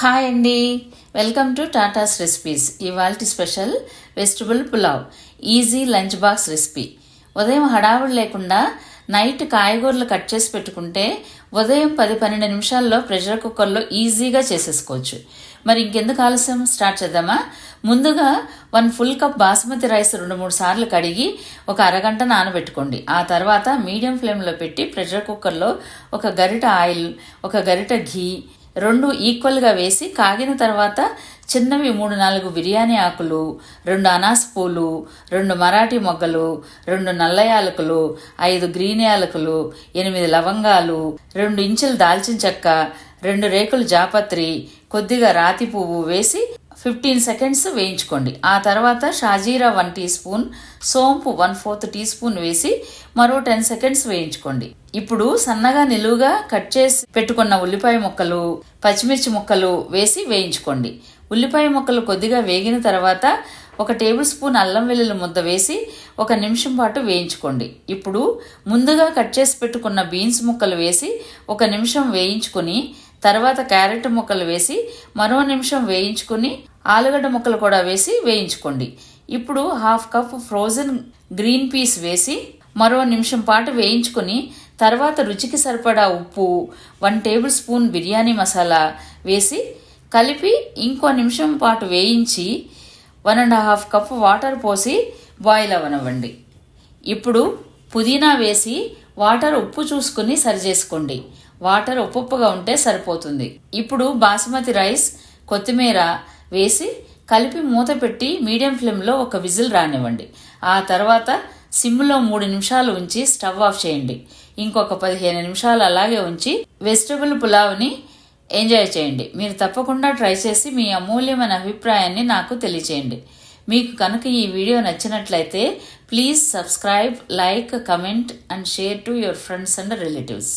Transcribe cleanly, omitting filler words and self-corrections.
Hi అండి, welcome to Tatas recipes. ఇవాల్టి special vegetable pulao, easy lunch box recipe. ఉదయం హడావుడి లేకుండా నైట్ కాయగూరలు కట్ చేసి పెట్టుకుంటే ఉదయం 10-12 నిమిషాల్లో ప్రెషర్ కుక్కర్లో ఈజీగా చేసేసుకోవచ్చు. మరి ఇంకెందుకు ఆలస్యం, స్టార్ట్ చేద్దామా? ముందుగా 1 ఫుల్ కప్ బాస్మతి రైస్ 2-3 సార్లు కడిగి ఒక అరగంట నానబెట్టుకోండి. ఆ తర్వాత మీడియం ఫ్లేమ్లో పెట్టి ప్రెషర్ కుక్కర్లో ఒక గరిట ఆయిల్, ఒక గరిట ఘీ 2 ఈక్వల్గా వేసి కాగిన తర్వాత చిన్నవి 3-4 బిర్యానీ ఆకులు, 2 అనాస పూలు, 2 మరాఠీ మొగ్గలు, 2 నల్ల యాలకులు, 5 గ్రీన్ యాలకులు, 8 లవంగాలు, 2 ఇంచులు దాల్చిన చెక్క, 2 రేకులు జాపత్రి, కొద్దిగా రాతి పువ్వు వేసి 15 సెకండ్స్ వేయించుకోండి. ఆ తర్వాత షాజీరా 1 టీ స్పూన్, సోంపు 1/4 టీ స్పూన్ వేసి మరో 10 సెకండ్స్ వేయించుకోండి. ఇప్పుడు సన్నగా నిలువుగా కట్ చేసి పెట్టుకున్న ఉల్లిపాయ ముక్కలు, పచ్చిమిర్చి ముక్కలు వేసి వేయించుకోండి. ఉల్లిపాయ ముక్కలు కొద్దిగా వేగిన తర్వాత 1 టేబుల్ స్పూన్ అల్లం వెల్లుల్లి ముద్ద వేసి 1 నిమిషం పాటు వేయించుకోండి. ఇప్పుడు ముందుగా కట్ చేసి పెట్టుకున్న బీన్స్ ముక్కలు వేసి 1 నిమిషం వేయించుకుని తర్వాత క్యారెట్ ముక్కలు వేసి మరో నిమిషం వేయించుకుని ఆలుగడ్డ ముక్కలు కూడా వేసి వేయించుకోండి. ఇప్పుడు 1/2 కప్ ఫ్రోజన్ గ్రీన్ పీస్ వేసి మరో నిమిషం పాటు వేయించుకుని తర్వాత రుచికి సరిపడా ఉప్పు, 1 టేబుల్ స్పూన్ బిర్యానీ మసాలా వేసి కలిపి ఇంకో నిమిషం పాటు వేయించి 1.5 కప్ వాటర్ పోసి బాయిల్ అవ్వనివ్వండి. ఇప్పుడు పుదీనా వేసి వాటర్ ఉప్పు చూసుకుని సరిచేసుకోండి. వాటర్ ఉప్పుగా ఉంటే సరిపోతుంది. ఇప్పుడు బాస్మతి రైస్, కొత్తిమీర వేసి కలిపి మూత పెట్టి మీడియం ఫ్లేమ్లో 1 విజిల్ రానివ్వండి. ఆ తర్వాత సిమ్లో 3 నిమిషాలు ఉంచి స్టవ్ ఆఫ్ చేయండి. ఇంకొక 15 నిమిషాలు అలాగే ఉంచి వెజిటబుల్ పులావ్ని ఎంజాయ్ చేయండి. మీరు తప్పకుండా ట్రై చేసి మీ అమూల్యమైన అభిప్రాయాన్ని నాకు తెలియచేయండి. మీకు కనుక ఈ వీడియో నచ్చినట్లయితే please subscribe, like, comment and share to your friends and relatives.